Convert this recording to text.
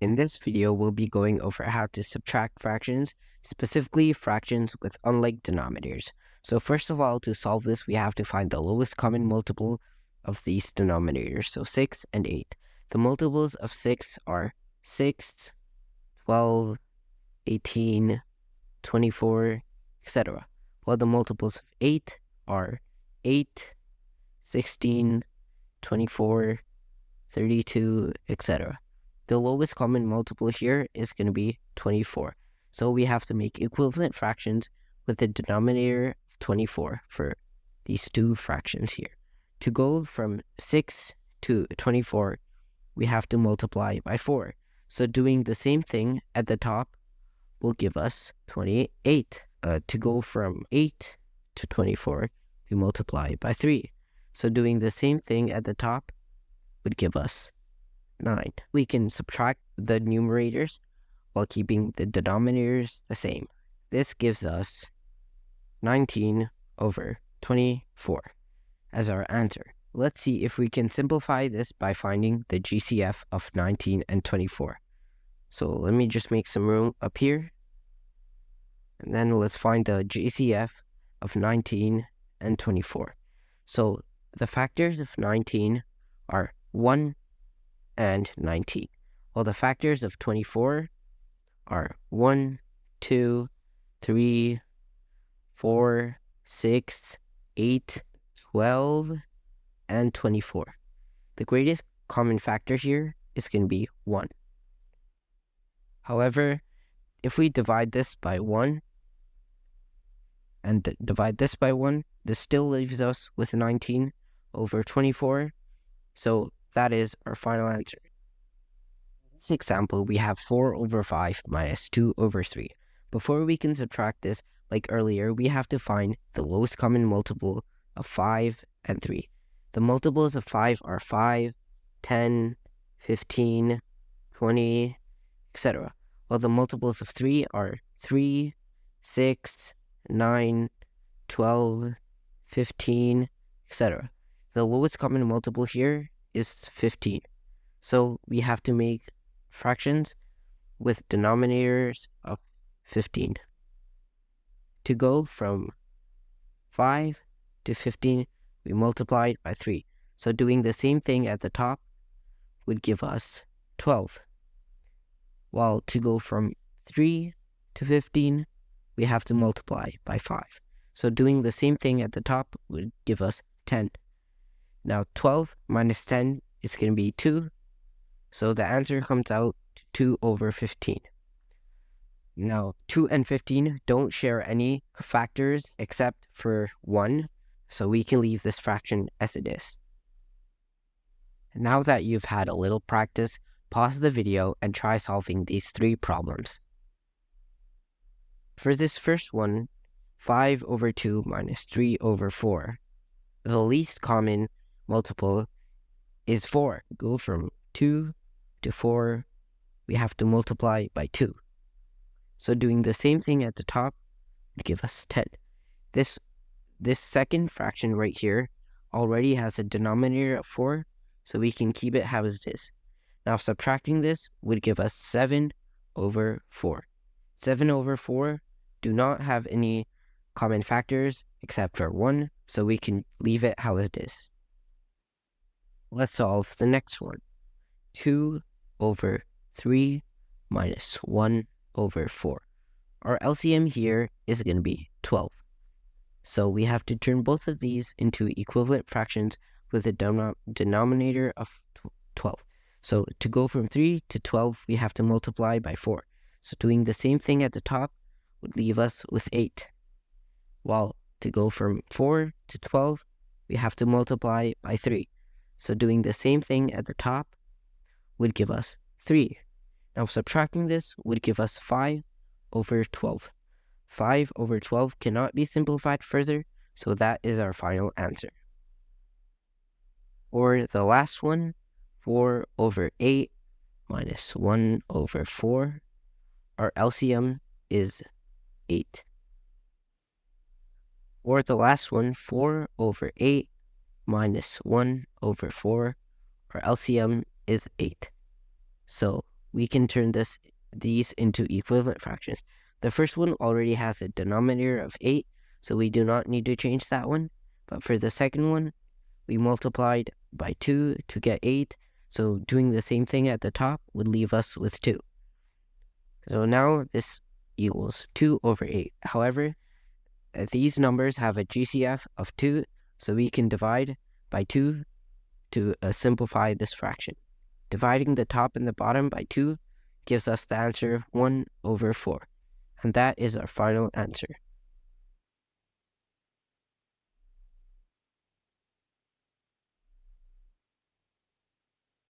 In this video, we'll be going over how to subtract fractions, specifically fractions with unlike denominators. So first of all, to solve this, we have to find the lowest common multiple of these denominators, so 6 and 8. The multiples of 6 are 6, 12, 18, 24, etc. While the multiples of 8 are 8, 16, 24, 32, etc. The lowest common multiple here is going to be 24. So we have to make equivalent fractions with the denominator of 24 for these two fractions here. To go from 6 to 24, we have to multiply by 4. So doing the same thing at the top will give us 28. To go from 8 to 24, we multiply by 3. So doing the same thing at the top would give us 9. We can subtract the numerators while keeping the denominators the same. This gives us 19 over 24 as our answer. Let's see if we can simplify this by finding the GCF of 19 and 24. So let me just make some room up here. And then let's find the GCF of 19 and 24. So the factors of 19 are 1 and 19, while the factors of 24 are 1, 2, 3, 4, 6, 8, 12, and 24. The greatest common factor here is going to be 1. However, if we divide this by 1 and divide this by 1, this still leaves us with 19 over 24. So that is our final answer. In this example, we have 4 over 5 minus 2 over 3. Before we can subtract this, like earlier, we have to find the lowest common multiple of 5 and 3. The multiples of 5 are 5, 10, 15, 20, etc. While the multiples of 3 are 3, 6, 9, 12, 15, etc. The lowest common multiple here is 15. So we have to make fractions with denominators of 15. To go from 5 to 15, we multiply by 3. So doing the same thing at the top would give us 12. While to go from 3 to 15, we have to multiply by 5. So doing the same thing at the top would give us 10. Now 12 minus 10 is going to be 2. So the answer comes out to 2 over 15. Now 2 and 15 don't share any factors except for 1. So we can leave this fraction as it is. Now that you've had a little practice, pause the video and try solving these 3 problems. For this first one, 5 over 2 minus 3 over 4. The least common multiple is 4. Go from 2 to 4, we have to multiply by 2. So doing the same thing at the top would give us 10. This second fraction right here already has a denominator of 4, so we can keep it how it is. Now subtracting this would give us 7 over 4. 7 over 4 do not have any common factors except for 1, so we can leave it how it is. Let's solve the next one. 2 over 3 minus 1 over 4. Our LCM here is going to be 12. So we have to turn both of these into equivalent fractions with a denominator of 12. So to go from 3 to 12, we have to multiply by 4. So doing the same thing at the top would leave us with 8. While to go from 4 to 12, we have to multiply by 3. So doing the same thing at the top would give us 3. Now subtracting this would give us 5 over 12. 5 over 12 cannot be simplified further, so that is our final answer. For the last one, 4 over 8 minus 1 over 4, our LCM is 8. For the last one, 4 over 8 minus 1 over 4, our LCM is 8. So we can turn these into equivalent fractions. The first one already has a denominator of 8, so we do not need to change that one. But for the second one, we multiplied by 2 to get 8, so doing the same thing at the top would leave us with 2. So now this equals 2 over 8. However, these numbers have a GCF of 2, so we can divide by 2 to simplify this fraction. Dividing the top and the bottom by 2 gives us the answer 1 over 4. And that is our final answer.